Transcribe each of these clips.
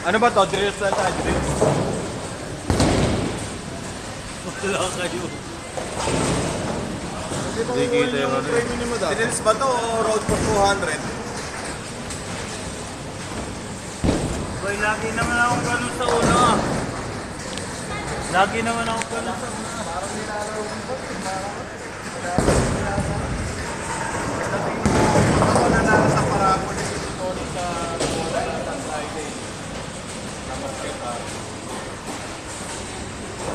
Ano ba to? Drills na tayo, drills. Wala kayo. Hindi kita yung ano. Drills ba to o road for 200? Boy, lagi naman akong ganun sa una. Lagi naman akong ganun sa una. Parang nilalaro ko ba? Ako nanalo sa parako ni Tony sa Friday. Na basketball.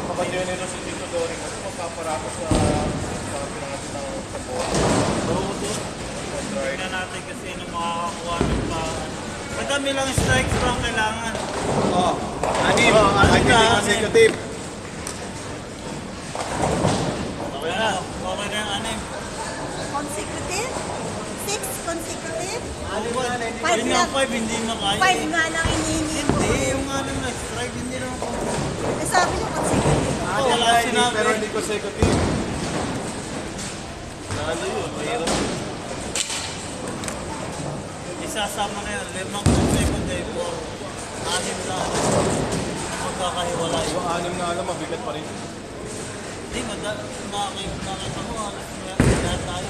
Kapag yun nito si Tito Tony kasi magpaparako sa pinangatin ng sabon. Oo, doon. Tingnan natin kasi nung makakakuha ng pa. Madami lang strikes ba ang kailangan? Oh, anim. Anim consecutive. Okay na. Okay na yung anim. Consecutive? 6 consecutive? Yun nga 5, hindi mo kaya. 5 nga lang hinihingi ko. Hindi, yung anim na strike, hindi naman ko. Eh, sabi niyo consecutive. Wala sinabi. Pero hindi consecutive. Lalo yun, mahirap. Isasama na yun, 5 consecutive or 6 na magkakahiwalay. Yung anim na alam, mabigat pa rin. Hindi, nakita mo, halos lahat tayo.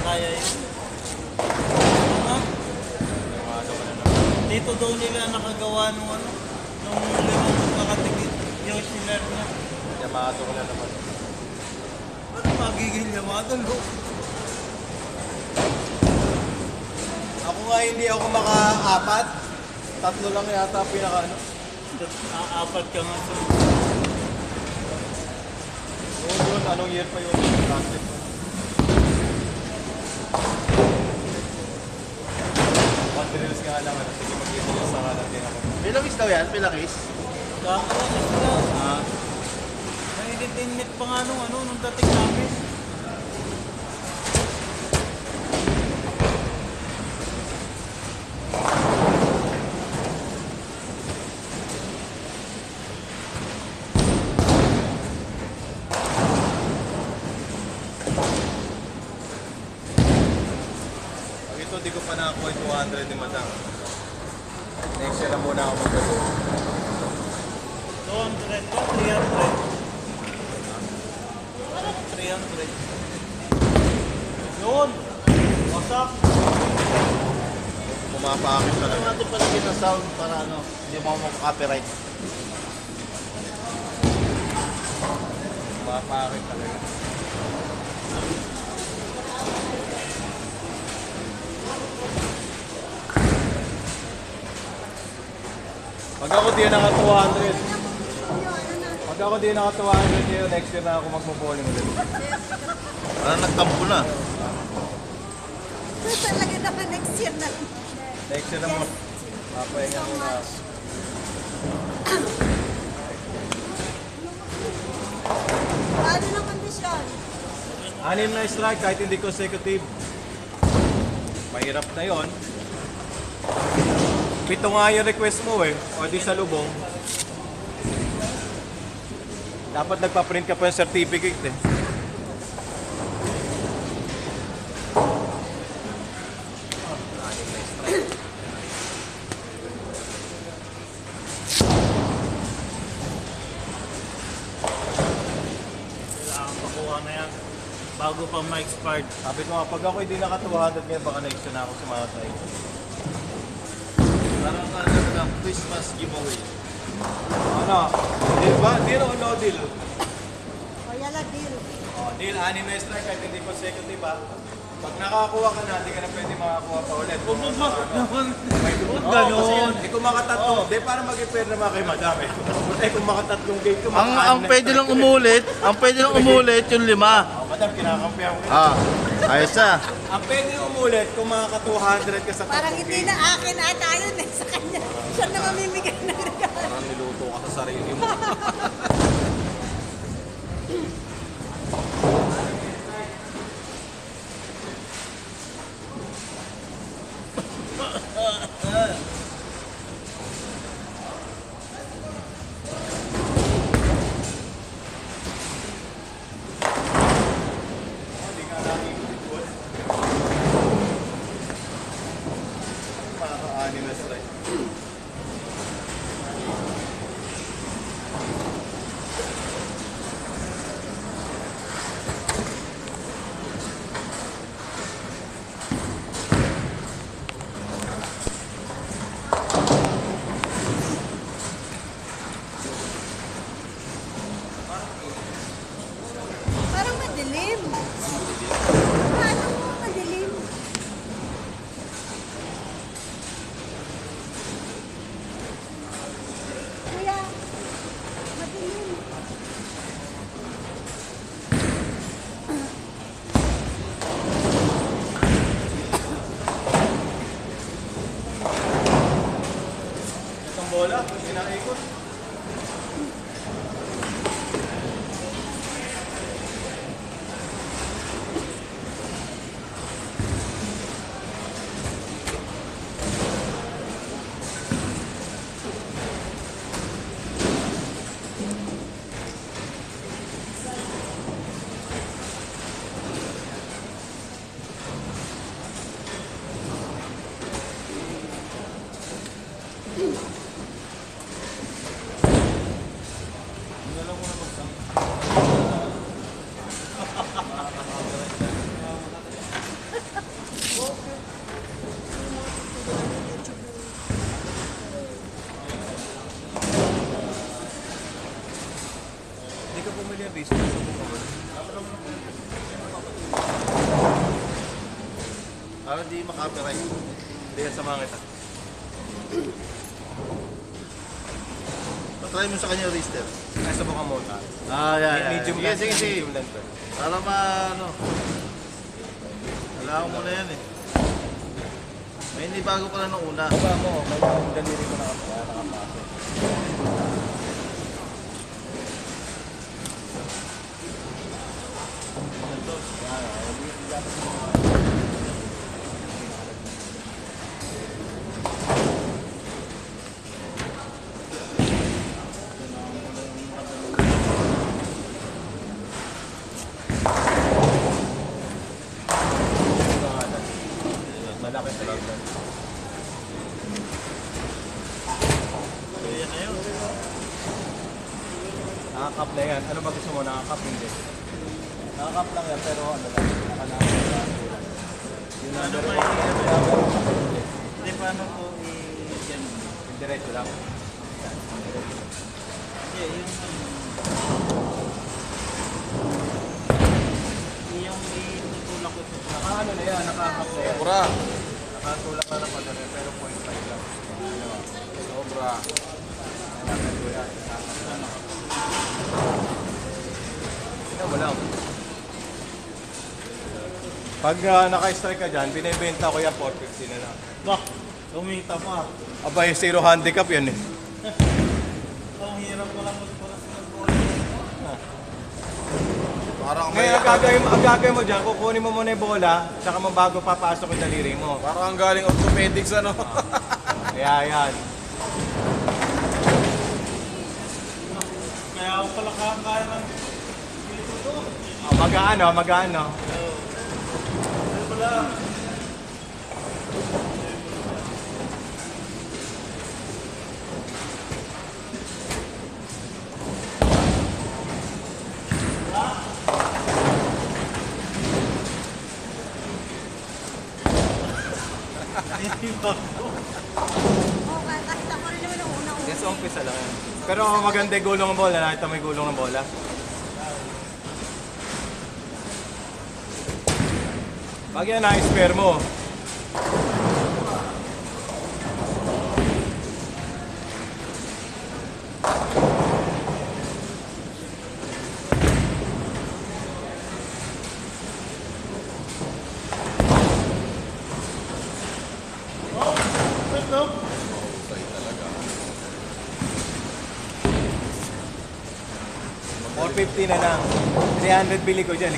Kaya yun. Ha? Dito daw nila nakagawa nung ano, nung 5 kakatigit yung siller niya. Yamato ko na naman. Ano magiging Yamato, no? Ako nga hindi ako maka-apat. 3 lang yata pinaka ano. Apat ka nga sa... Yun, anong year pa yun? Transit. Drills nga lang, ano, sige mag-drills sa kanan din ako. Pilakis daw yan, pilakis. Kakaroon sila. May 18 minute pa nga nung dating namin. Pag ito, di ko pa nakakuha yung 200 ni Madam. Next year na muna ako mag-gawin. 200 ba? 300? Parang 300. Yun! Wasak! Pumapakit Ano talaga. natin palagyan ng sound para ano, hindi mo copyright. Pumapakit talaga. Pag ako di naka 200, pag ako di naka 200 yun, next year na ako magpo-bowling ulit. Parang nagtampo na. Talaga naman next year na. Next year na mo. Papahinga ko na. Paano ng kondisyon? 6 na strike kahit hindi consecutive. Mahirap na yon. 7 nga yung request mo eh. O di sa lubong. Dapat nagpa-print ka pa yung certificate eh. Kailangan pakuha na yan. Bago pa ma-expired. Sabi ko nga, pag ako hindi naka 200 ngayon, baka next na ako sumatay. Parang ano na, Christmas giveaway. Ano? Deal ba? Deal o no deal? O yala deal. Oh, deal, 6 na strike kahit hindi consecutive ha. Pag nakakuha ka na, hindi ka na pwede makakuha pa ulit. Huwag naman. Huwag Oo, ganon. kasi eh kung makatatlong, di para mag-repair naman kay madam eh. Eh kung makatatlong game ko, Ang pwede lang umulit, yung 5. Oh, madam, kinakampihan ko. Ah, ayos na. Ang pwede umulit kung makaka-200 ka sa Parang tatlong hindi game. na akin ata yun eh sa kanya. Siya na mamimigay ng regalo. Parang niluto ka sa sarili mo. Hindi nga namin ikot. Makaka-anim na strike. bola, inaikot. Hindi ka pumili ang business. Para di makapiright. Hindi ka samahan kita. Patry mo sa kanya yung wrister. Ay, subukan mo ta. Medium Medium sige, sige. medium lang to. Para ano. Kailangan mo na yan eh. May hindi bago pala nung una. Baba mo, may yung daliri mo nakapasok. Malaki sa iyo. Kaya na yun. Nakakap na yan. Ano ba gusto mo? Nakakap hindi. Nakakap lang yan pero ano lang. Nakalakap lang. Yung Ano number ba 1. Hindi, paano po i-yan? Diretso lang. Hindi, yung itutulak ko sa Ano na yan? Nakakap na yan. Sobra. Nakatulak na ng padre pero 0.5 lang. Ano? Sobra. Nakakap ko yan. Wala. Pag naka-strike ka dyan, binibenta ko yan 450 na lang. Bah, kumita pa. Aba, yung zero handicap yan eh. Ang hirap ko lang magpunas ng bola. Parang Ngayon, ang gagawin mo dyan, kukunin mo muna yung bola, tsaka mo bago papasok yung daliri mo. Parang ang galing orthopedics ano. Kaya yan. Kaya ako pala kaya ng dito to. Mag-ano. Ano pala? Oo, kahit ako rin naman ang una-una. Yes, umpisa lang yan. Pero maganda yung gulong ng bola. Nakita mo yung gulong ng bola? Pag yan na-spare mo, Ito. 450 na lang. 300 bili ko dyan.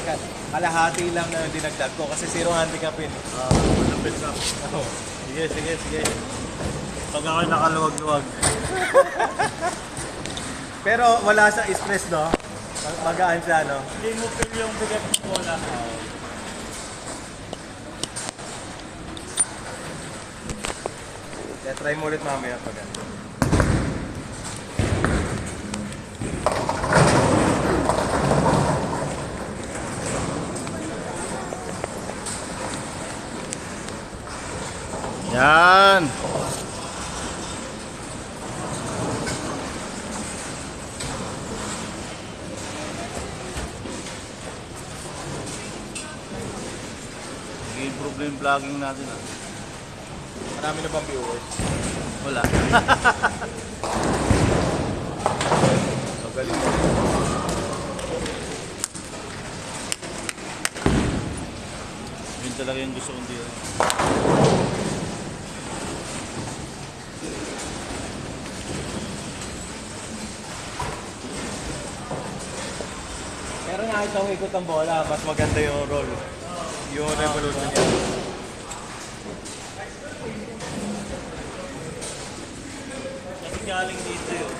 Kalahati lang na dinagdag ko kasi zero handicap yun. Malapit na. Sige. Pag ako'y nakaluwag-luwag. Pero wala sa stress, no? Magaan siya, no? Hindi mo feel yung bigat ng bola. Kaya try mo ulit mamaya pag ano. Yan. Nag-improve na yung vlogging natin ah. Marami na bang viewers? Wala. Magaling mo. Yun talaga yung gusto kong dito. nakita kong ikot ang bola, mas maganda yung roll. Yung revolution niya. Kasi galing dito yun.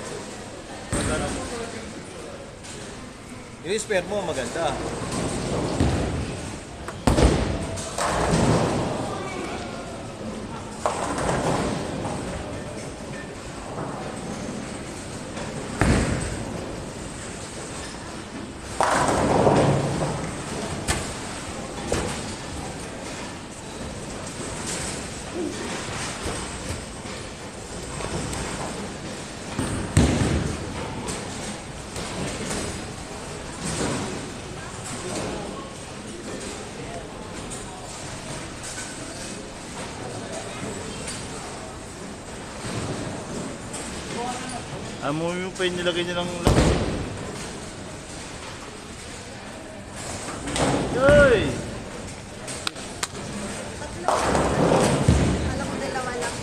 Ganun. Yung spare mo maganda. Amo yung pa yung nilagay niya ng lakas. Yoy! Alam ko dalawa lang.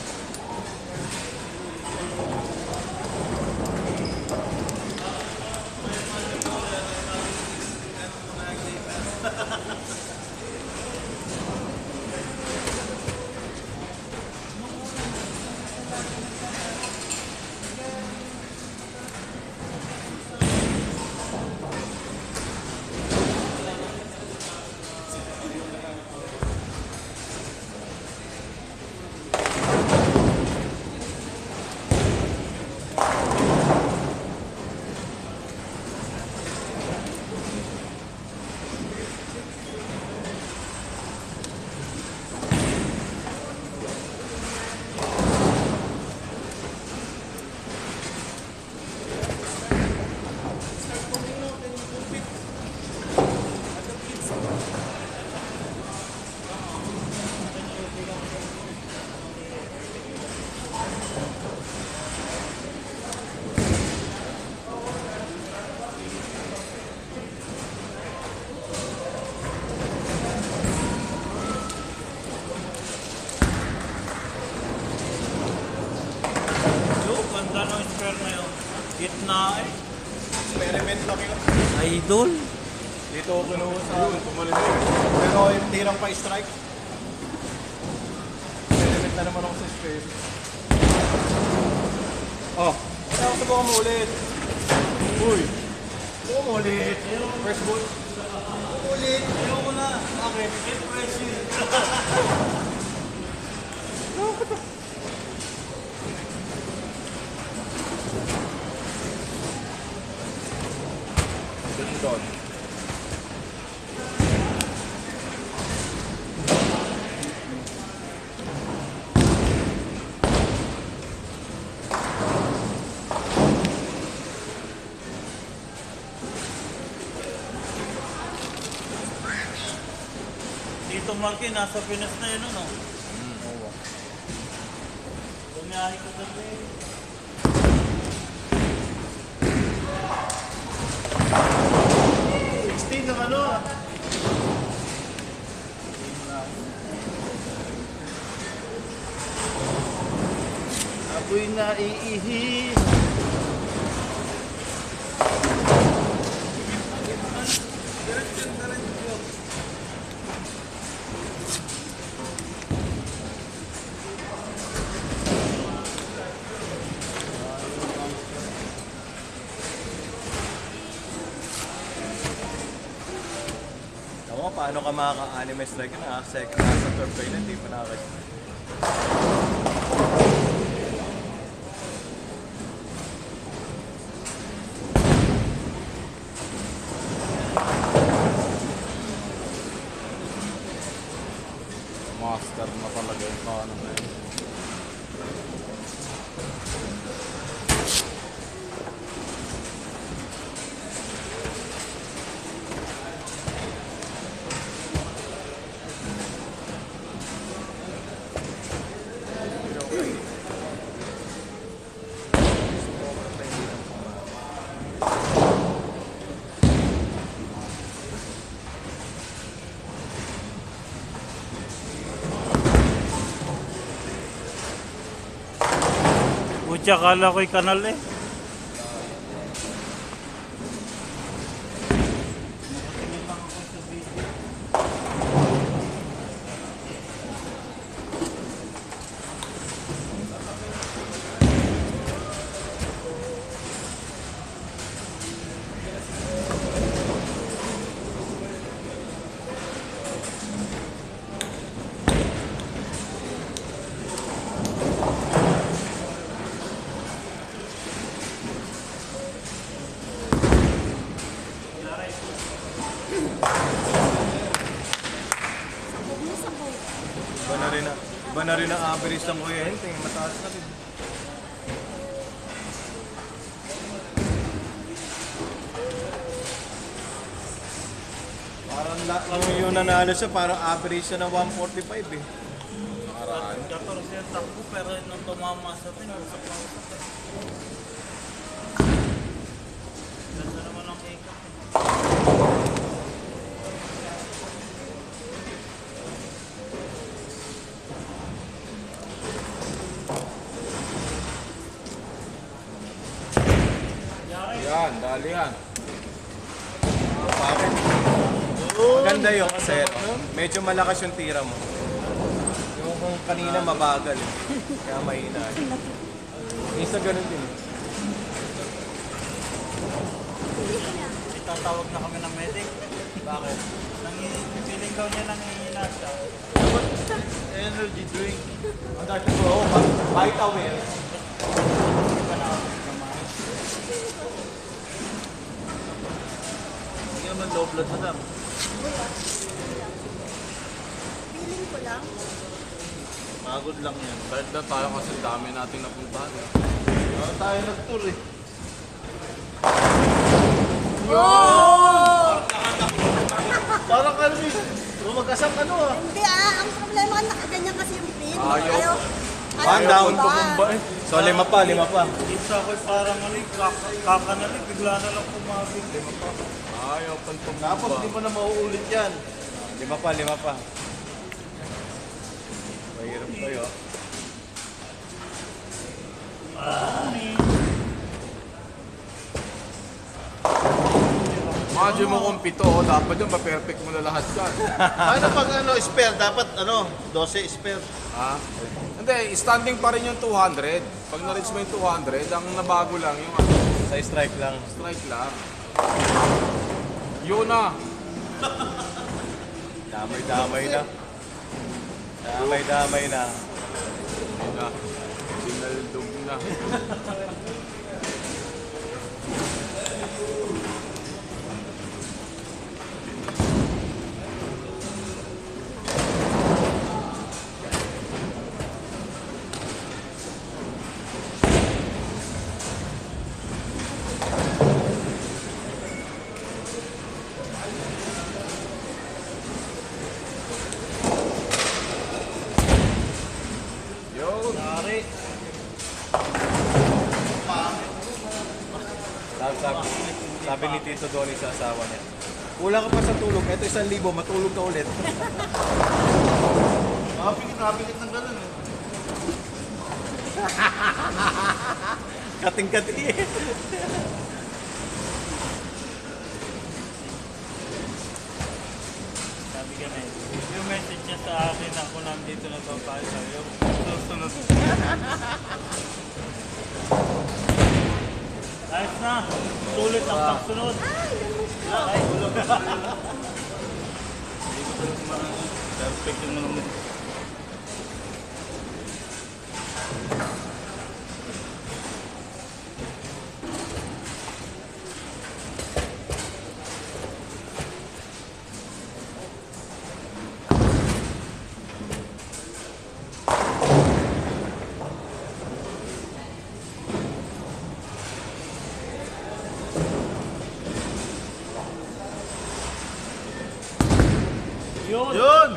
Yung ganda ng spare na yun. Gitna eh. Experiment lang yun. Idol. Dito ako kinuha sa pero yung tirang pa strike. Experiment na naman ako sa spare. Oh, kaya ako subukan mo ulit. Uy, subukan mo ulit. First ball. Ulit. Ayoko na. Okay. Get pressure. Doon. Dito Marky, nasa Pinas na yun ano? Bumiyahe ko dati. 16 ng ano? Apoy na iihi. Ako nga, paano ka makaka-anime strike na second nasa third play na hindi pa nakaka-strike. Master na talaga yung kaano na yun. Pucha, kala ko'y kanal eh. na rin ang average ng kuryente. Mataas na rin. Parang ang yung nanalo siya, parang average siya ng 145 eh. Parang. 14 yung takbo pero nung tumama sa pin, usap na usap. Ganda naman ang take-up. Yan, dali yan. Bakit? Maganda yun kasi medyo malakas yung tira mo. Yung kung kanina mabagal eh. Kaya mahina eh. Isa ganun din eh. Itatawag na kami ng medic. Bakit? Feeling daw niya nangihina siya. Energy drink. Ang dati ko, Vitawear. Hindi pa nakakamahin. Hindi naman low blood, madam. Feeling ko lang. Pagod lang yan. Balik na tayo kasi dami nating napuntahan. Tayo nag-tour eh. Parang ano eh. Rumag-asang ano ah. Hindi ang problema nakaganyan kasi yung pin. Ayaw. One down. Ba? So lima pa. Isa ko'y parang kakanalig, bigla na lang kumabig. Ayaw, pantong. Tapos di mo na mauulit yan. Lima pa. Mahirap kayo. Imagine mo kung pito, dapat yun, pa-perfect mo na lahat yan. Ano pag ano, spare? Dapat ano, 12 spare. Ha? Hindi, standing pa rin yung 200. Pag na-reach mo yung 200, ang nabago lang yung ano, Sa strike lang. strike lang. Yun na. Damay na. Yun na. Sinaldog na. Yun. Dari. Sabi ni Tito Donnie sa asawa niya. Kulang ka pa sa tulog. Ito 1,000, matulog ka ulit. Nakapikit ng gano'n eh. Kating-kati eh. Sabi ka na yung message niya sa akin ako nandito na daw tayo sa'yo. Susunod. Ayos na. Sulit ang pagsunod. Ay, ulog. Hindi ko talaga perfect yung mga yun. Yun!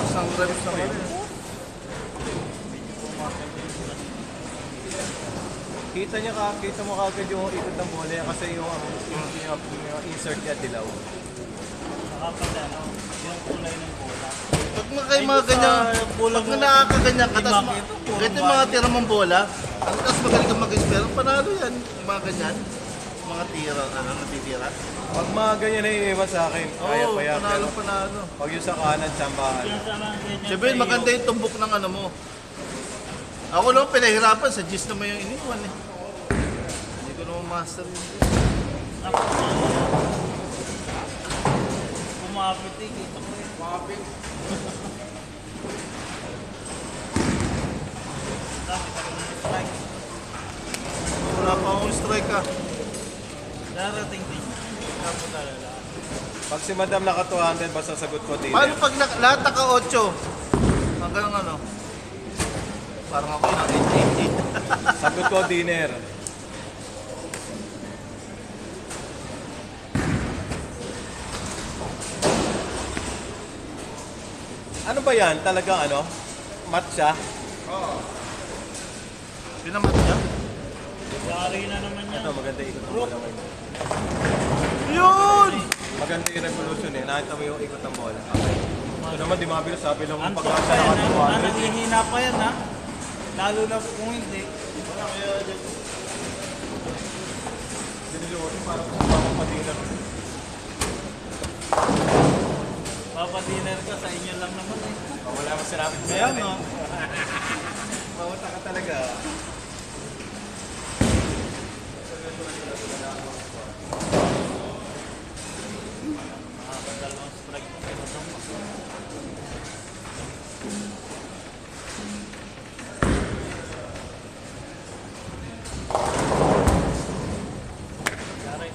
Isang reps na rin. Kita mo kagad yung ikot ng bola kasi yung insert niya dilaw. Nakapata, no? Yung kulay ng bola. Pag mga ganyan, pag nakakaganyan ka, tapos ito yung mga tira mong bola, tapos magaling ka mag-spare, panalo yan. Yung mga ganyan, mga tira, natitira. Pag mga ganyan na iiwan sa akin, kaya Oo, pa yan. Pero panalo. pag yung sa kanan, tsambahan. Yung sa mga ganyan Siyempre, sa'yo, maganda yung tumbok ng ano mo. Ako lang pinahirapan, sa gist naman yung iniwan eh. Hindi ko naman master yun. kumapit eh. Kita ko eh. Kumapit. Dami ka rin ng strike. Wala pa akong strike ah. Darating din. Kapo talaga. Pag si Madam naka 200, basta sagot ko din. Paano pag lahat naka 8? Hanggang ano. Parang ako yung 1988. Sagot ko, dinner. Ano ba yan? Talagang ano? Matcha? Pinamat niya? Yari na naman yan. Ito, maganda ikot ng bola ngayon. Yun! Maganda yung revolution eh. Nakita mo yung ikot ng bola. Ito naman, di mabilis. Sabi lang Ang yung top pagkasa pa yan, na ha? 200. Nanghihina pa yan, ha? Lalo na kung hindi. Dinilutin parang kung patinan. Papadiner ka sa inyo lang naman, eh. Wala mo sinabi sa Kaya akin. nga. Mawata ka talaga. Nakakadalawang strike pa kayo sa mo. Yari.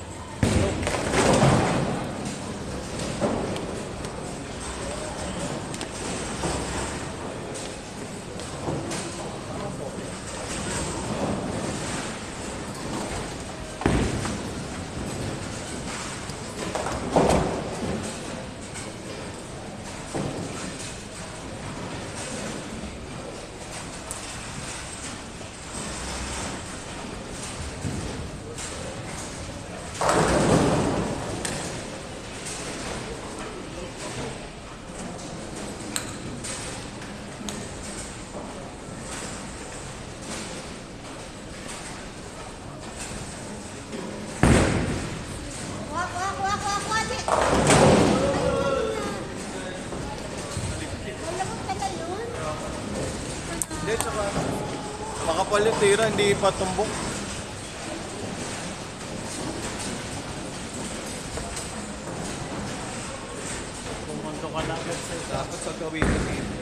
Wak, wak, wak, wak, wak. Wala ko pala yun. Hindi, tsaka makapal yung tira, hindi pa tumbok. Pumunto ka na agad sa isa. Dapat sa gawin ko dito.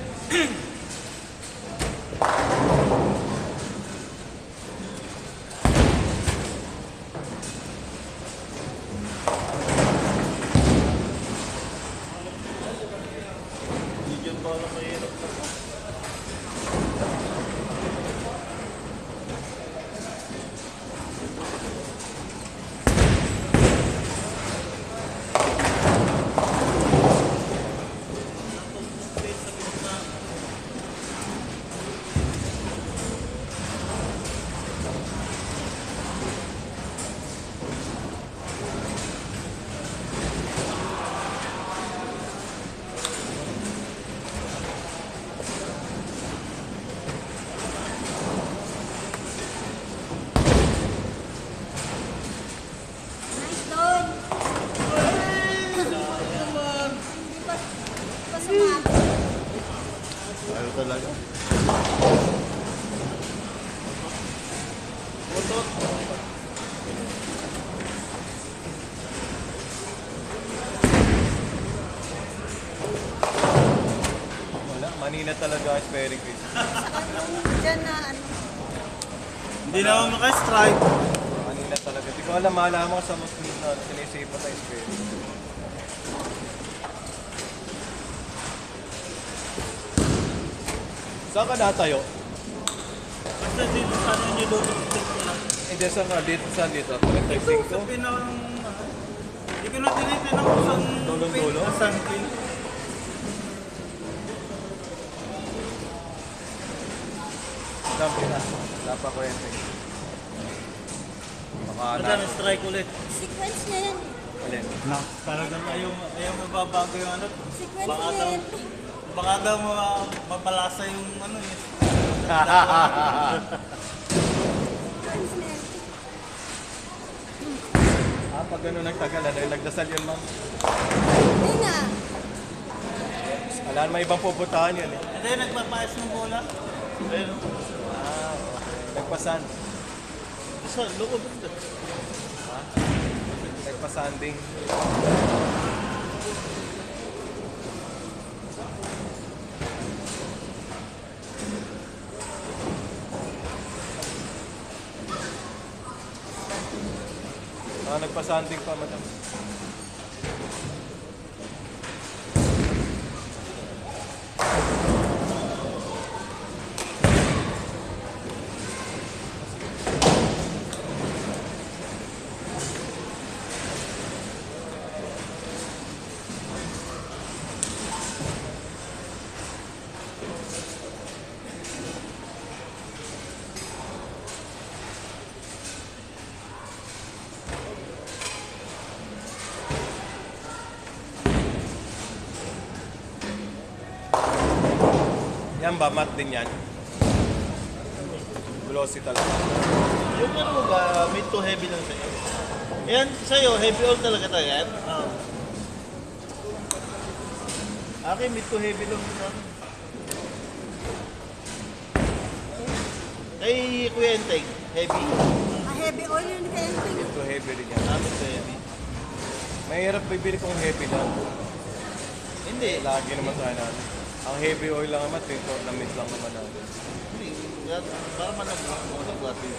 Hindi ba lang mahirap na po? Nice doon. Hindi pa sumabot. Ayaw talaga. Wala, manina talaga ang sparing fish. Saka yung dyan na ano. Hindi na ako maka-strike. Manina talaga. Di ko alam, malaman ko sa Muslim na sinisipa tayo sparing. Saan ka natayo? Basta dito sa ano nyo doon, stick ko lang. Hindi, saan ka? Dito, saan dito? Ito, 25 sa pinang... Hindi ko na tinitin ako sa Dulong-dulo? Sa pin. Dami na. Lapa ko yun. Baka Madami strike ulit. Sequence niya yan. Alin? Talagang ayaw mababago yung ano. Sequence Baka niya daw, yan. baka daw mapalasa yung ano eh. Sequence niya yan. Pag gano'n nagtagal, nagdasal yun, ma'am. Hindi nga. Alam, may ibang pupuntahan yun eh. Hindi, nagpapayas ng bola. Ayun. Nagpasan. Sa loob. Nagpasanding. Nagpasanding pa, madam. Yan ba, matte din yan? Glossy talaga. Yung ano mo ba, mid to heavy lang sa'yo? Yan, sa'yo, heavy oil talaga tayo yan? Oo. Akin, mid to heavy lang sa akin. Kay Kuya Enteng, heavy. Heavy oil yun kaya yung Ito heavy rin yan. Amin to heavy. Mahirap bibili kong heavy lang. Hindi. Lagi naman sana. Ang heavy oil lang naman, 3 ornament lang naman natin. Hindi. Para man ang mga nag-water.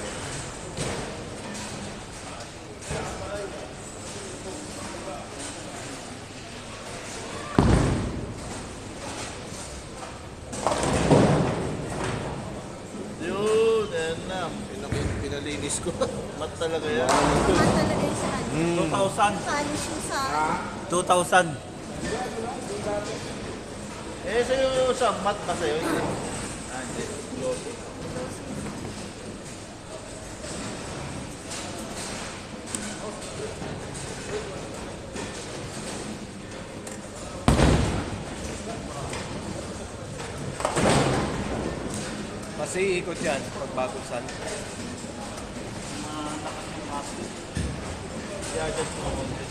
Yun, yan na. Pinalinis ko. Mat talaga yan. naman talaga yung sa ano. 2,000. Polish yung sa 2,000. Eh, sa'yo sa mat ba sa'yo? Ah, hindi. Glossy. Kasi ikot yan, pagbagusan. I-adjust mo konti.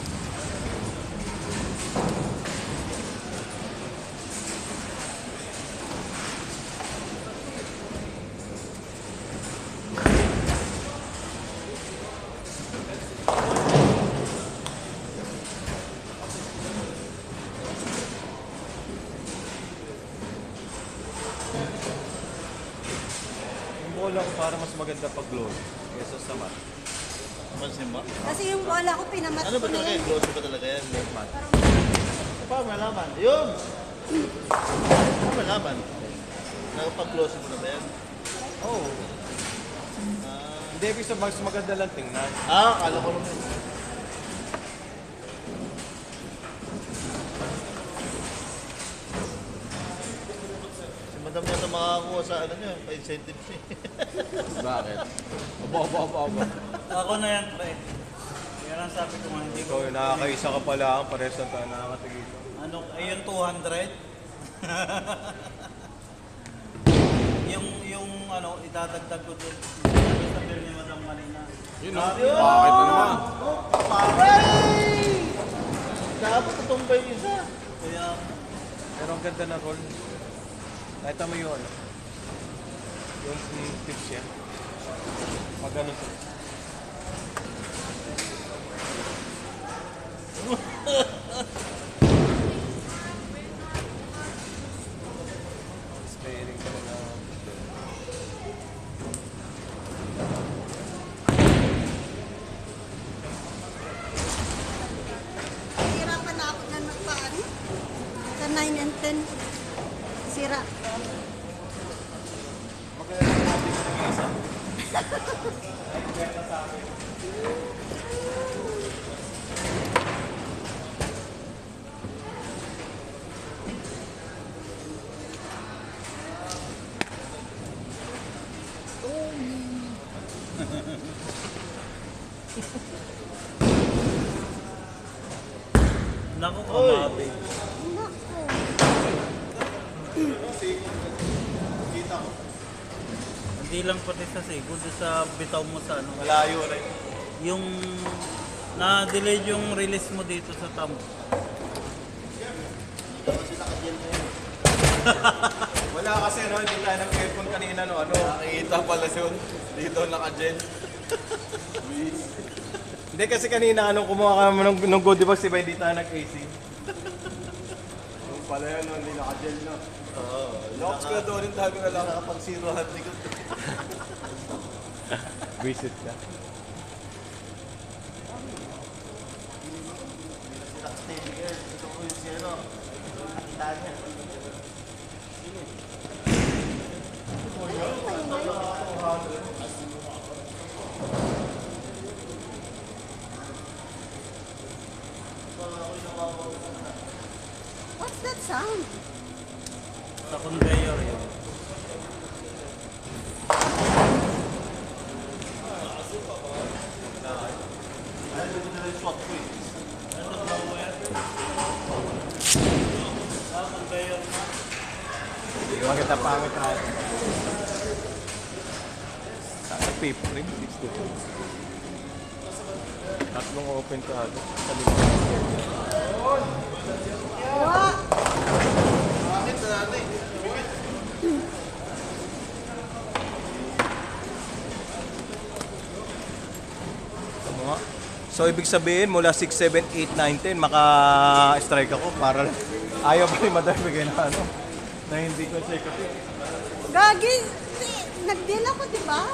Yung bola ko para mas maganda pag glow kesa sa matte. Pansin mo? Kasi yung bola ko pinamat Ano ba ko na talaga yan. yan? Glossy ba talaga yan? Mat. Paano malaman? Yun! Paano malaman? Nakapag-glossy mo na ba yan? Oo. Hindi, ibig sabihin mas maganda lang tingnan. Kala ko naman. Si madam yata makakakuha sa ano nyo, pa-incentives eh. Bakit? Aba. Ako na yan, pre. Yan ang sabi ko nga, hindi ko. Ikaw, nakakaisa ka pala ang pares na tayo nakakatigil. Ano, ayun 200. yung ano, idadagdag ko doon. Sa bill ni Madam kanina. Yun o. Bakit na naman? Paray! Dapat tutumbay isa. Kaya, Pero ang ganda na roll. Nakita mo yun. Yung tips yan. Pag ano to. Sparing ka na. Hirapan na ako na nagpaano. Sa 9 and 10. Sira. Maganda natin ng isa. naku, kamabi. Naku. Hindi lang pati sa Cebu, doon sa bitaw mo sa ano. Malayo rin. Yung na-delay yung release mo dito sa TAM. Wala kasi no, hindi tayo nag-aircon kanina no, ano. Nakikita pala yun. Dito naka-gel. Hindi kasi kanina anong kumuha ka nung goodie box, diba hindi tayo nag-AC. Yung pala yun, hindi naka-gel na. Locks ka doon, yung tabi na lang. Nakapag-zero hand ko. Visit ka. Steady girl. Ito ko yung si ano. Kita niya. What's that sound? Sa conveyor yun. Ano ko na yung swap ko eh. Sa conveyor na. Maganda pangit tayo. Sa paper ring, 62. Tatlong open ka agad. Sa likod. Wah! Bakit na natin? Tama nga. So, ibig sabihin, mula 6, 7, 8, 9, 10, maka-strike ako para ayaw pa rin madami bigay na ano, na hindi ko check up. Gagi! Nag-deal ako, di ba?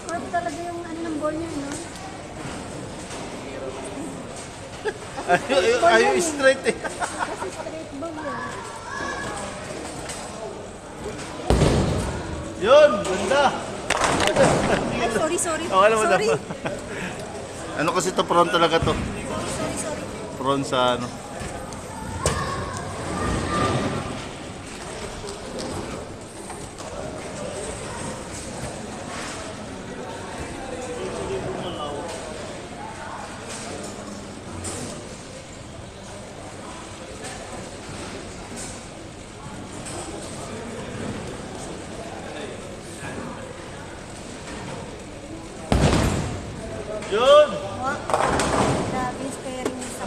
Curve talaga yung ano ng ball niya, no? Ayaw straight eh. Kasi straight ball yan. Yun, ganda. Ay, sorry. Okay naman Sorry. naman. Ano kasi to, prawn talaga to. Sorry. Prawn sa ano. Yun! Wah! Grabe, sparing niya sa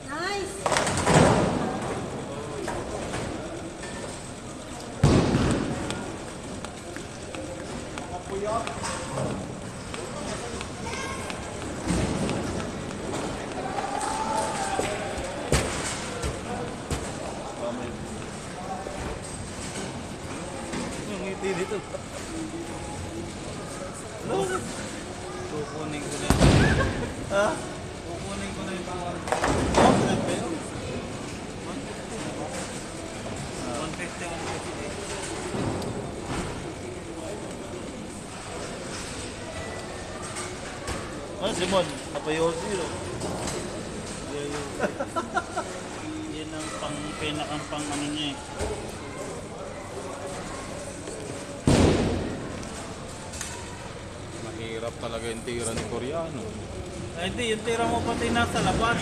Nice! Yung ngiti dito. Kukunin ko na Ha? Kukunin ko na yung tawag. 150. Ah, Simon, napayosi yun. Yan ang pinakang pang ano niya eh. Mahirap talaga yung tira ni Koreano. Ay, hindi, yung tira mo pati nasa labas.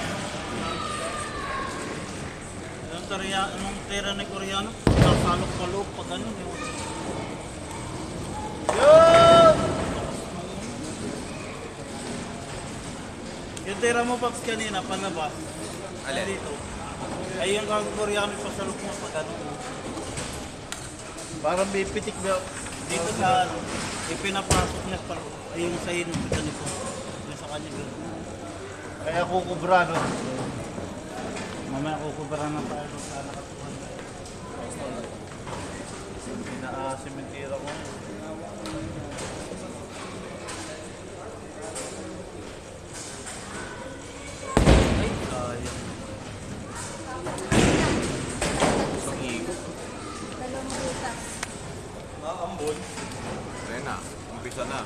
Yung tira ni Koreano, nasalok pa loob pag ano. Yun! Yung tira mo Paps kanina, palabas. Alin? Dito. Ay, yung Koreano pasalok mo pag ano. Parang may pitik na. Dito sa ano, ipinapasok niya pa ay yung sa inyo ganito. Yung sa kanya ganito. Kaya kukubra, no? Mamaya kukubara na tayo sa nakatuhan. Pinaka-sementira ko. Ay, sayang. Isang ikot. Dalawang butas. Maambon. Kaya na, umpisa na.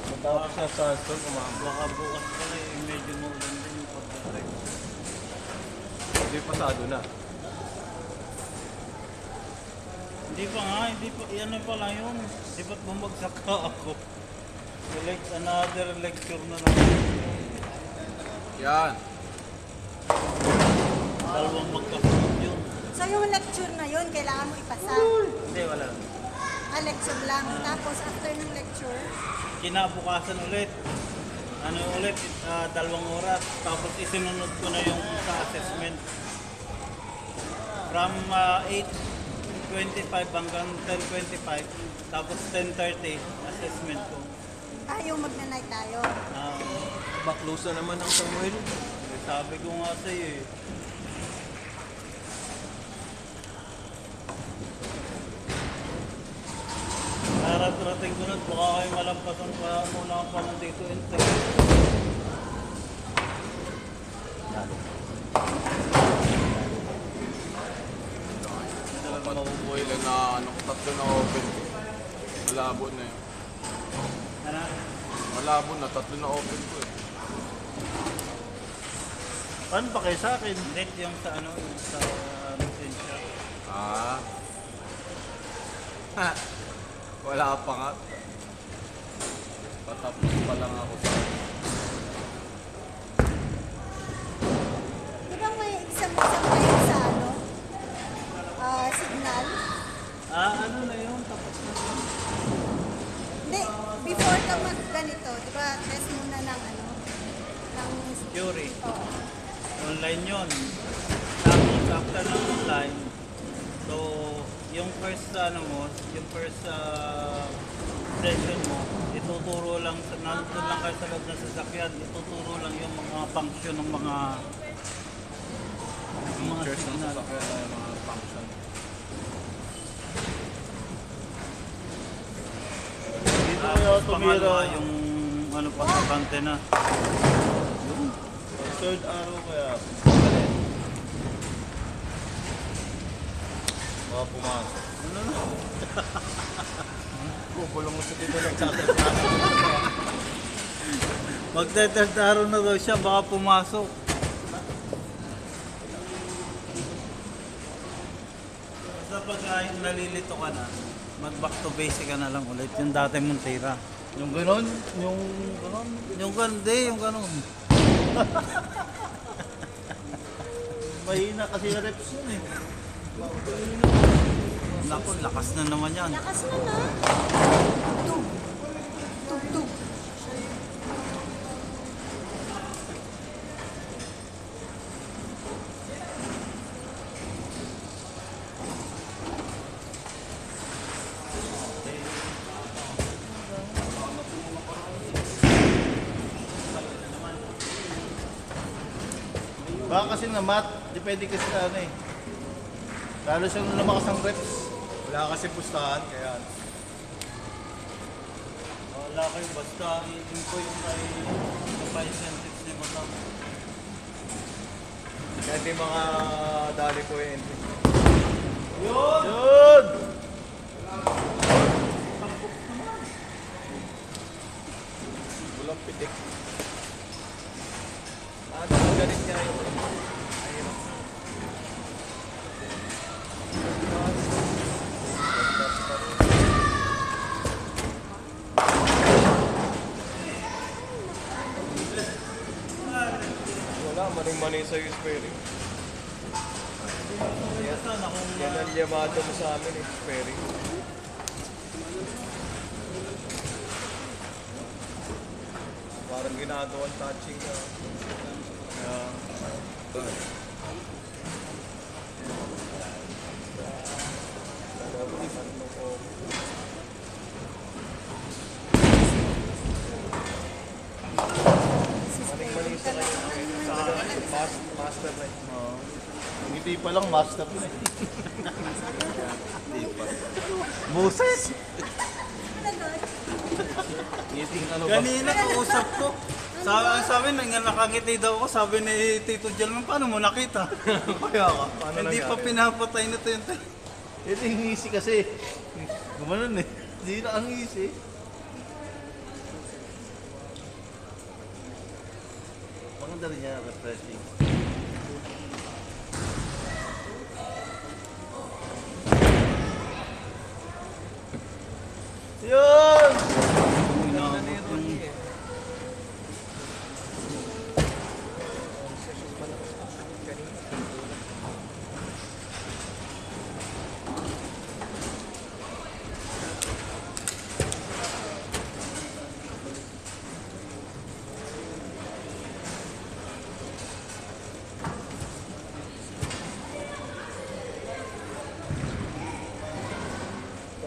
Matapos na sa store, kumambon. Baka bukas pala medyo maulan din yung pagdating. Hindi pasado na. Hindi pa nga, hindi pa, yan na pala yun. Di ba't bumagsak ka ako? Select another lecture na lang. Yan. Dalawang magkasunod yun. So yung lecture na yun, kailangan mo ipasa. Hindi, wala. Lecture lang. Tapos after ng lecture, Kinabukasan ulit. Ano ulit, 2 oras. Tapos isinunod ko na yung sa assessment. From 8:25 hanggang 10:25. Tapos 10:30, assessment ko. yung magna-night tayo. Baklose na naman ang Samuel. Sabi ko nga sa'yo eh. Pagkarating ko nun, baka kayo malampasan pa muna ang pangon dito. Enter. Dapat mabubuhay lang na ano, tatlo na open. Malabo na yun. Ano? Malabo na, tatlo na open ko eh. Paano pa kayo sa akin? Date yung sa ano, yung sa messenger. Ah. Ha. Wala pa nga. Patapos pa lang ako sa... Di ba may exam-exam kayo sa ano? Signal? Ano na yun? Tapos na yun. Hindi, before ka mag ganito, di ba, test muna ng ano? Ng... Theory. Oo. Online yun. Tapos after ng online, so yung first ano mo, yung first session mo, ituturo lang, nandun lang kayo sa loob ng sasakyan, ituturo lang yung mga function ng mga Features ng signal. sasakyan na yung mga function. Dito Tapos kayo tumira. pangalawa, yung ano pa sa antena. Third araw kaya. Mga pumasok. Bubulong mo sa dito nagsasalita. Magte-third araw na daw siya, baka pumasok. Basta pag nalilito ka na, mag-back to basic ka na lang ulit. Yung dati mong tira. Yung ganon, yung ganon. Yung ganda, yung ganun. Mahina kasi yung reps yun eh. Naku, lakas na naman yan. Lakas mo na. Tug. Tug, tug. Baka kasi na mat, depende kasi sa ano eh. Lalo siyang lumakas ang reps. Wala kasi pustahan, kaya... Wala kayo, basta i-info yung kay incentives ni Matang. Kaya di mga dali ko yung entry. Yun! Walang pitik. Ang galit niya yun. Ayun. Wala, maling-mali sa'yo, Sperry. Sana kung Yan ang llamado mo sa amin, Sperry. Parang ginagawang touching ka. Kaya... Maling-mali sa master na yun. Hindi pa lang master na eh. Moses! Ngiting ano ba? Kanina kausap ko. Sabi na nakangiti daw ako, sabi ni Tito Jelman, paano mo nakita? Kaya ka, paano Hindi pa nangyari? pinapatay na to yung tayo. Ito yung ngisi kasi. Gumanon eh. Hindi na ang ngisi. Maganda rin niya, refreshing. Yun!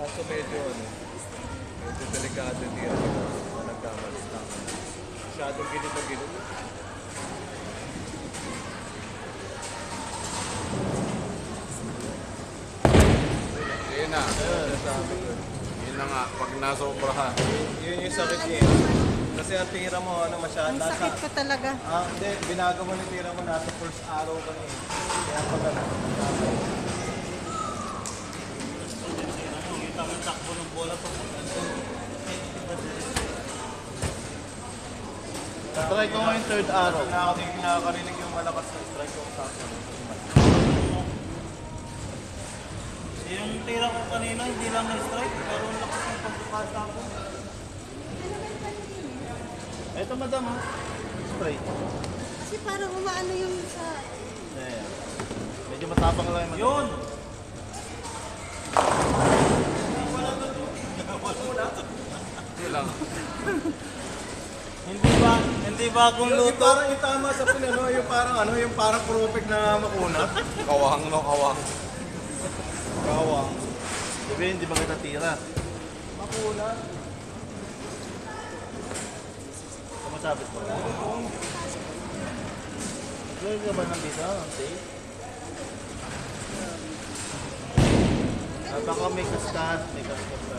Kaso medyo delikado dito. Nagkamalstakan. Masyadong ginito-ginito. Yun na. Sabi ko. Yun na. na nga, pag nasobrahan. Yun yung sakit niya. Kasi ang tira mo, ano, masyado. Ang sakit ko talaga. Hindi, binago mo yung tira mo, nasa first arrow ka niya. Kaya pag ano, Kita mo takbo ng bola pa. Try ko nga yung third arrow. nakakarinig yung malakas na strike yung sakit. Yung tira ko kanina, hindi lang na-strike, pero ang lakas ng pagkakata ko. Ito madam ha. Straight. Kasi parang umaano yung sa... Ayan. Medyo matapang lang yung madam. Yun! Hindi lang. Hindi bagong Yung luto. parang itama sa pinano, yung parang perfect na makunat. Kawang no, kawang. Kawang. Sabi, hindi maganda tira. Makunat. Sumasabit mo. Gawin ka ba ng bisa? Safe? Baka may kaskas. May kaskas pa.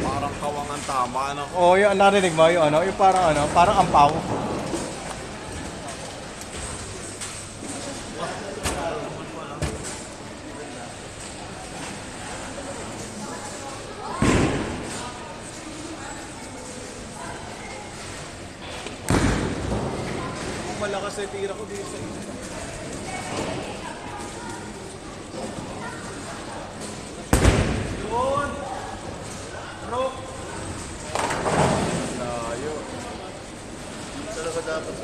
Parang kawang ang tama, ano? Oo, yung narinig mo, yung ano, yung parang ampaw. Malakas na tira ko dito sa inyo. Yun! Bro! Layo. Talaga dapat.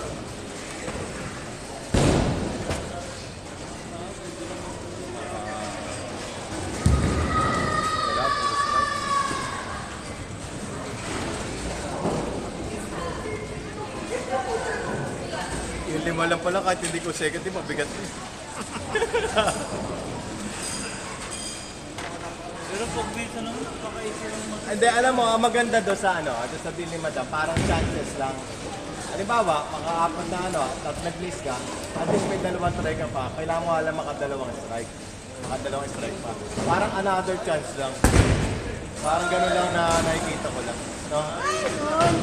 Wala, puro strike. Yung lima lang pala kahit hindi ko second team, mabigat eh. Pero pag minsan naman, kakaisi lang mag... Hindi, alam mo, ang maganda doon sa ano, doon sa deal ni Madam, parang chances lang. Halimbawa, makaapat na ano, tapos nag-list ka, at least may dalawang try ka pa, kailangan mo alam makadalawang strike. Makadalawang strike pa. Parang another chance lang. Parang gano'n lang na nakikita ko lang. No? Ayun!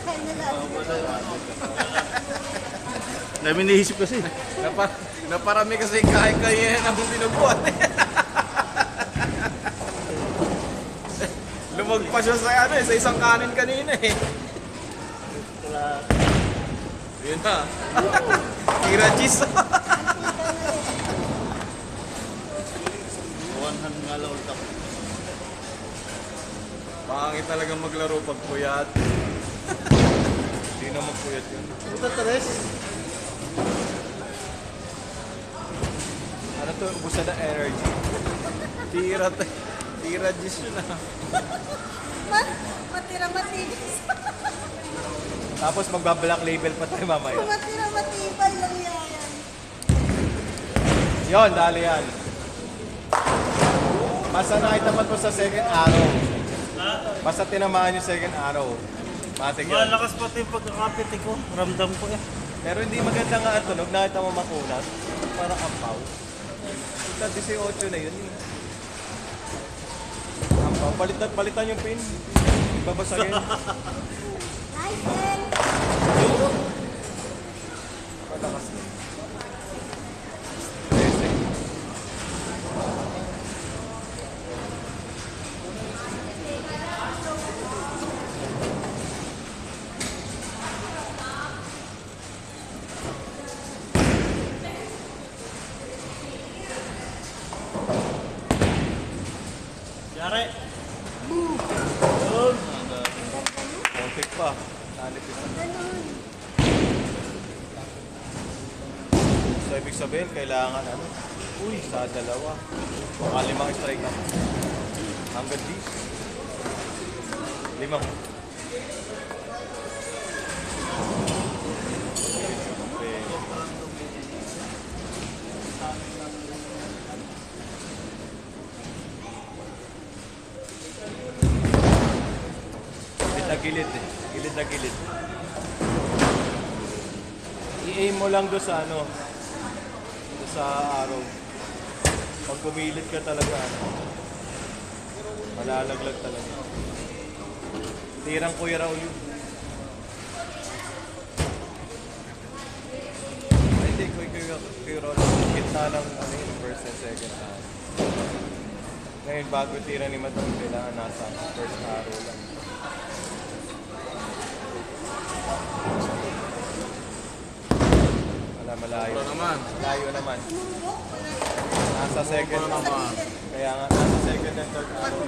Kaya nalaman. Dami naisip kasi. Naparami kasi kaya ng binubuhat. Lumagpas siya sa ano sa isang kanin kanina eh. Yun na. Tira cheese. 100 nga lang ulit ako. Pangit talagang maglaro pag puyat. Hindi na magpuyat yun. Puta tres. Ano to, ubusan na energy. Tira cheese yun ah. Matira matinis. Tapos magba-black label pa tayo mamaya. Matira matibay lang yan. Yon, dali yan. Basta nakitapat mo sa second arrow. Basta tinamaan yung second arrow. Matik yan. Malakas pati yung pagkakapit ko. Ramdam ko eh. Pero hindi maganda nga ang tunog. Nakita mo makunat. Parang ampaw. Ito, 18 na yun. Ampaw. Palitan yung pin. Babasagin. Nice then. Malakas. Yari! Kontik pa. Nanipis na. Ganun. So, ibig sabihin, kailangan ano? Uy, sa dalawa. Baka limang strike ako. Hanggang di. Limang. gilid eh. Gilid na gilid. I-aim mo lang doon sa ano. Doon sa arrow. Pag kumilid ka talaga, ano. Malalaglag talaga. Tirang Kuya Raul yun. Ay, hindi. Kuya Raul. Gitna lang ano yun, first and second arrow. Ngayon, bago tira ni Madam, kailangan nasa first arrow lang. Wala, malayo. Ito naman. Malayo naman. Nasa second. Ito naman. Kaya nga, nasa second and third arrow.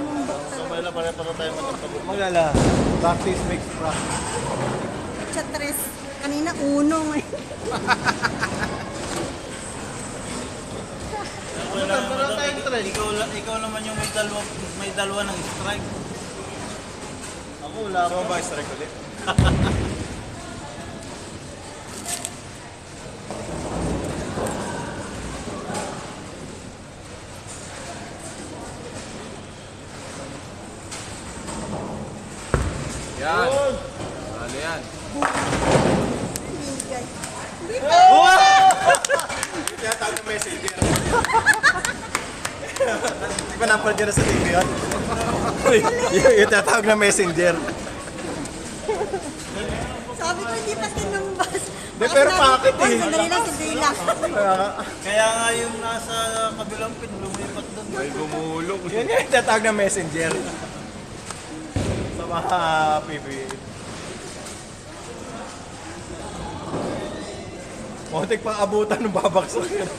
So may na pare-para tayo matapagod. Maglala. Practice makes practice. Sa tres. Kanina uno eh. Pero tayong try. Ikaw naman yung may dalawa ng strike. Ako wala So, ako. ba strike ulit? Yan. Ano yan? Bigay. Kaya tawag ng messenger. Di ba napanood nyo na sa TV yun? Yung tatawag na messenger. Sabi ko hindi pa tinumbas. Di, pero bakit eh? Sandali lang, sandali lang. Kaya nga yung nasa kabilang pin, lumipat doon. May gumulong. Yun yung tatawag na messenger. Sa mga PBA. Muntik pang abutan ng babaksak yun.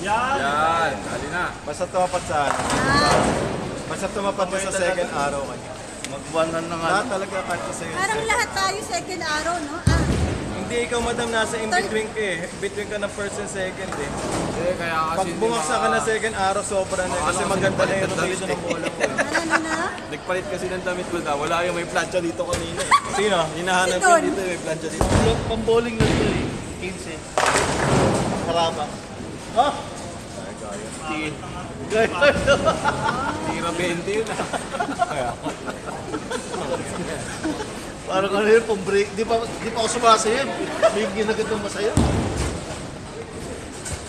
Yan! Yan. Dali na. Basta tumapat sa ano. Basta tumapat doon sa second arrow kanya. Magbuwanan na nga. Lahat talaga kanta sa'yo. Parang lahat tayo second arrow, no? Hindi ikaw madam nasa in between ka eh. Between ka ng first and second eh. Eh, kaya kasi Pag bumagsak ka na second arrow, sobra na eh. Kasi maganda na yung rotation ng bola mo eh. Ano? Nagpalit kasi ng damit ko na. Wala yung may plancha dito kanina eh. Sino? Hinahanap Si ko Don. dito may plancha dito. Pamboling na ito eh. 15. Karama. Ha? Tira 20 yun ah. Parang ano yun, pang break. Di pa ako sumasayib. May ginagad ng masaya.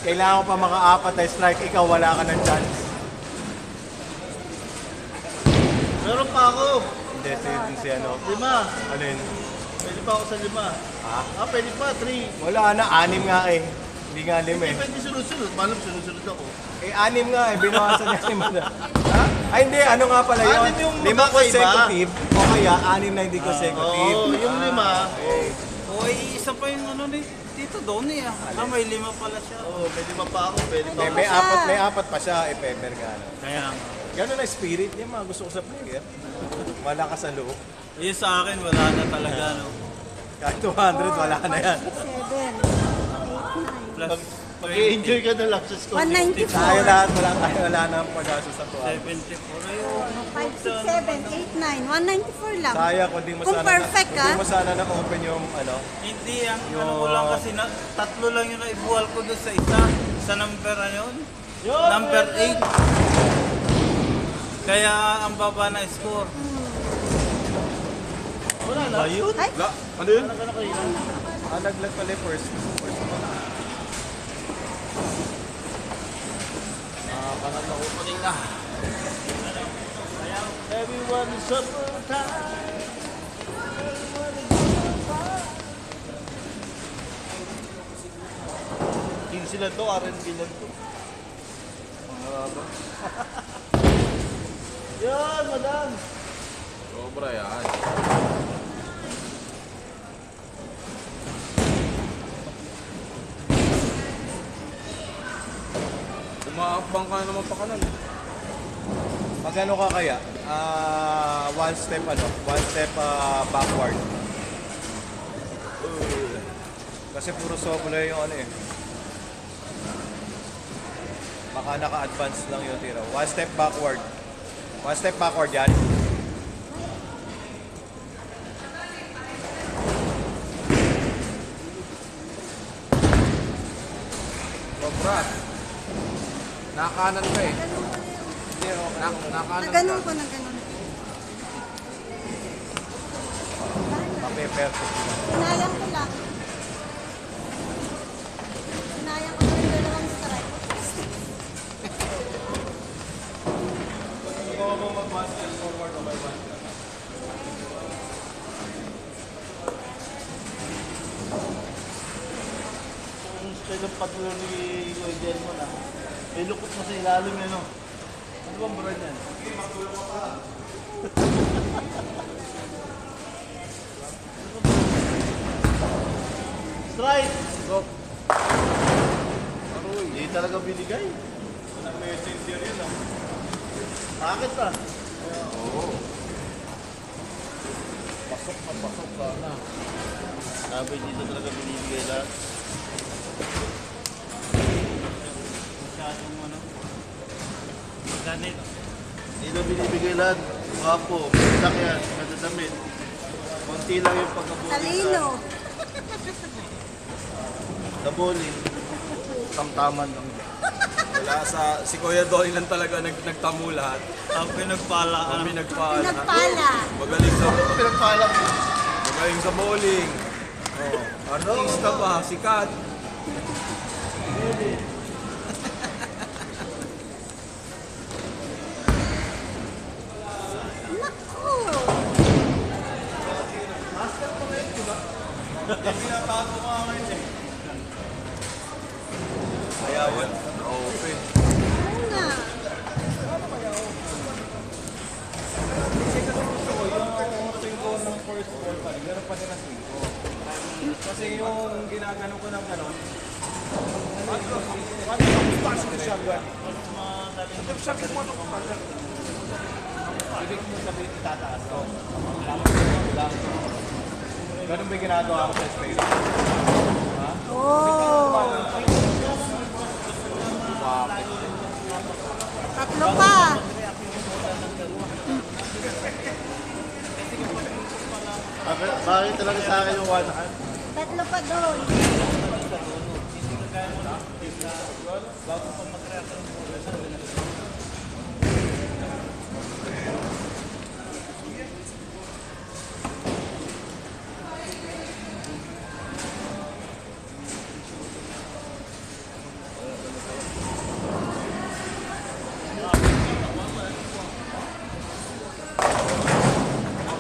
Kailangan ko pa maka-apat na strike, ikaw wala ka ng chance. Meron pa ako. Hindi, si ano. 5. Alin? Pwede pa ako sa 5. Pwede pa. 3. Wala na, 6 nga eh. Hindi nga 5 eh. Pwede sunod-sunod. Malam sunod-sunod ako. Eh, 6 nga eh, binawasan niya ni Madam. Ha? Ay hindi, ano nga pala yun? 6 yung 5 magkakaiba. consecutive, o kaya 6 na hindi consecutive. Oo, yung 5. Okay. O, isa pa yung ano dito doon eh. May 5 pala siya. Oo, may 5 pa ako. Pwede pa Eh, ako. may apat pa siya, eh, pepper ka. Kaya nga. Gano'n na spirit niya, mga gusto ko sa player. Malakas sa loob. Yung sa akin, wala na talaga, no? Kahit 200, wala na yan. 7, 8, 9. Plus Mag-i-enjoy ka na lang sa score. 194. Tayo lahat, wala na ang pag-aso sa 200. 74. Ayun. 5, 6, 7, 8, 9. 194 lang. Sayang kung di mo Kung sana perfect ka. Hindi mo sana na-open yung ano. Hindi, ano ko lang kasi tatlo lang yung naibuhal ko doon sa isa. Sa number ano yun? Number 8. Kaya ang baba na score. Wala na. Ayun. Ay, Ano yun? Naglag pala yung first one. Panat ako kanina. Everyone is summer time. Sila to, R&B lang to. Yan, madam. Sobra yan. Umaabang ka naman pa kanan. Pag ano ka kaya? One step backward. Kasi puro solo yung ano eh. Baka naka-advance lang yung tira. One step backward. One step backward yan. Sobra. Nakanan ka eh. Nakanan naganon ka. ko, naganon. Mape-perfect. Sinayang ko lang. Sinayang ko lang yung dalawang strike. Ikaw mo mag-one forward o by one. Yung style ng patuloy ni Kuya Jelmo na. May lukot mo sa ilalim yan, no? Ano bang brand yan? Strike! Go! Hindi talaga binigay. Walang messenger yun ah. Bakit ba? Pasok na pasok ka na. Sabi dito talaga binibigay lahat. Masyadong ano. Ganit. Dito binibigay lahat. Wapo, sakyan, madadamit. Konti lang yung pagkabuti Talino. sa bowling. Tamtaman lang. Wala si Kuya Donnie lang talaga nagtamo lahat. Ang pinagpalaan. Kami nagpala. Pinagpala. Magaling sa bowling. Oh, artista pa, sikat. Naku. Yung pinatago ko nga ngayon eh. Ayawan. Na-open. Oo nga. Gusto ko yung swing ko ng first ball pa rin. Ganun pa din ang swing ko. Kasi yung ginagano ko ng gano'n. Ibig mo sabihin itataas ko. Ganun ba yung ginagawa ko sa space? Oh. Tatlo pa. Bakit talaga sa akin yung one hand? Tatlo pa doon.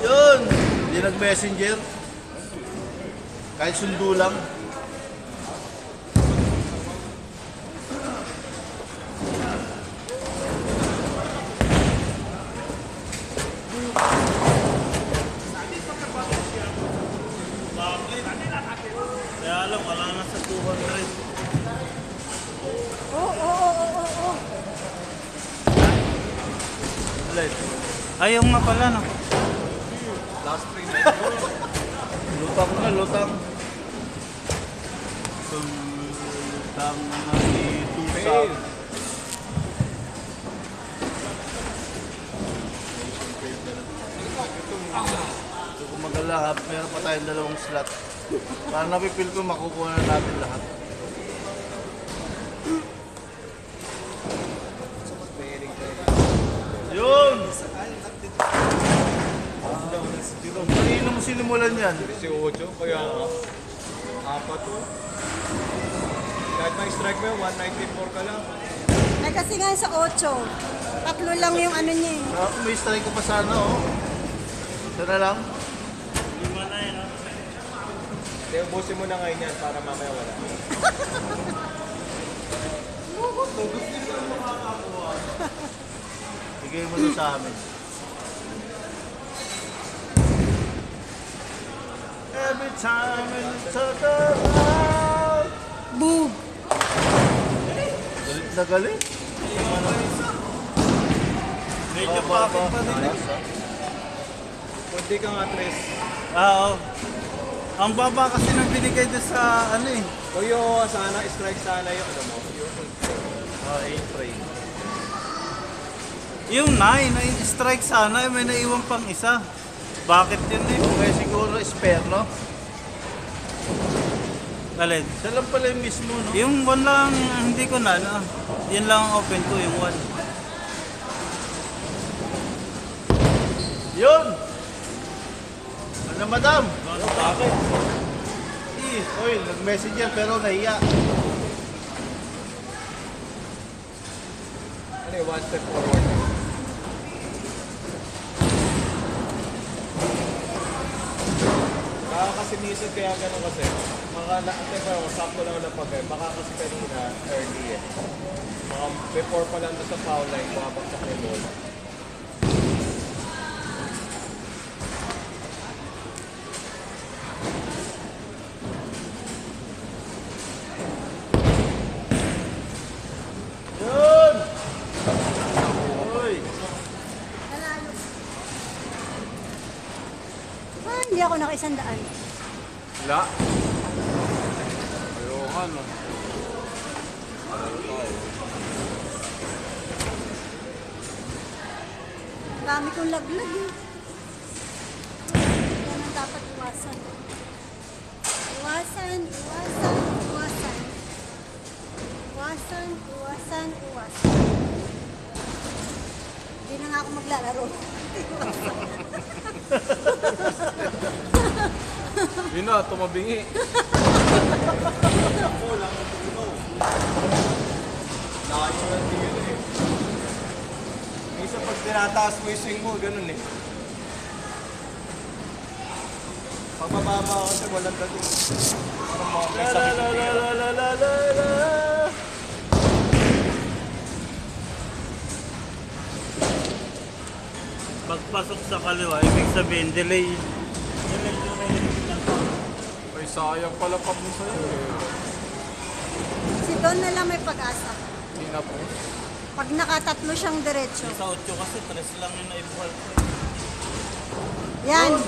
Yun! Hindi nag-messenger. Kahit sundo lang. Kaya alam, wala na sa 200. Oo. Ulit. Ayaw nga pala, no? Last three na. Lutang na, lutang. Lutang naman dito sa... Fail. So kung magalahap, meron pa tayong dalawang slot. Para napipil ko, makukuha na natin lahat. Yun! Kanino mo sinimulan yan? 18, kaya nga. Apat to. Kahit may strike mo yun, 194 ka lang. Ay kasi nga sa 8. Tatlo lang yung ano niya eh. May strike ko pa sana, oh. Ito na lang. Lima na yun, no? Kaya ubusin mo na ngayon yan para mamaya wala. Bigay mo to sa amin. Every time I talk about Boo. galit na galit. Medyo pakit pa din. Kunti ka nga, Tres. Oo. Ang baba kasi nang binigay doon sa ano eh. O yung sana, strike sana yung ano mo. A-frame. Yung 9, na-strike sana, may naiwan pang isa. Bakit yun eh? Okay, siguro spare, no? Alin? Siya lang pala yung mismo, no? Yung 1 lang, hindi ko na, no? Yan lang ang open ko, yung 1. Yun! Ano, madam? ano bakit? Oy, nag-messenger pero nahiya. Ano yung one step forward? Baka kasi minsan kaya gano'n kasi. Ate ba, sakto lang na pag baka kasi kanina, early eh. Mga before pa lang doon sa foul line, bumabagsak yung ball. Yun! Oy! Nanalo. Ah, hindi ako nakaisandaan. Wala. Ayoko nga, no. Dami kong laglag eh. Yan ang dapat iwasan. Iwasan, iwasan, iwasan. Iwasan, iwasan, iwasan. Hindi na nga ako maglalaro. Yun na, tumabingi. Lakas mo ng tingin eh. Minsan pag tinataas mo yung swing mo, ganun eh. Pag mababa ako siya, walang dating. Parang mga may sakit na tingin. Pagpasok sa kaliwa, ibig sabihin, delay. Delay yung release ng Ay, sayang pala pa mo sa'yo eh. Si Don na lang may pag-asa. Hindi na po. Pag nakatatlo siyang diretso. Sa 8 kasi, 3 lang yung naibuhal ko. Yan.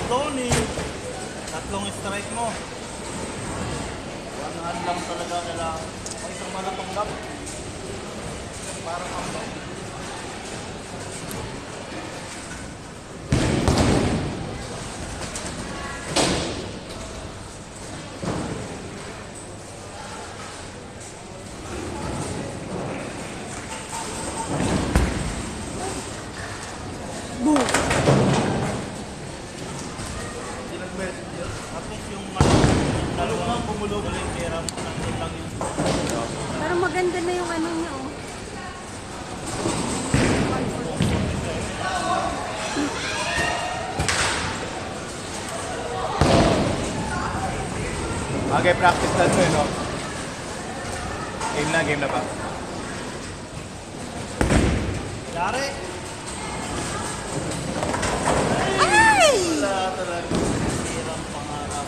Tony, tatlong strike mo. One hand lang talaga kailangan. Ang isang malapang lang. Parang ang Tapos yung dalawang bumulog ulit, tira mo, nandun lang yun. Pero maganda na yung ano niya, oh. Okay, practice na ito eh, no? Game na ba? Yari! Ay! Tirang pangarap.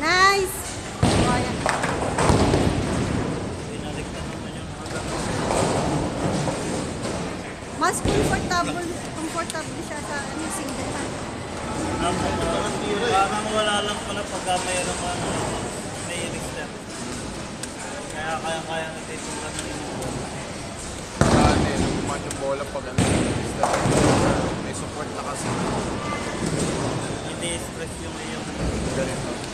Nice! Oh, ayan. Binalik na naman yung Mas comfortable siya sa ano, single hand. Parang wala lang pala pagka mayroong may step. Kaya natitula na rin yung ball. Saan eh, naguman yung bola pag ano. May support na kasi. Hindi stress yung iyong Ganito.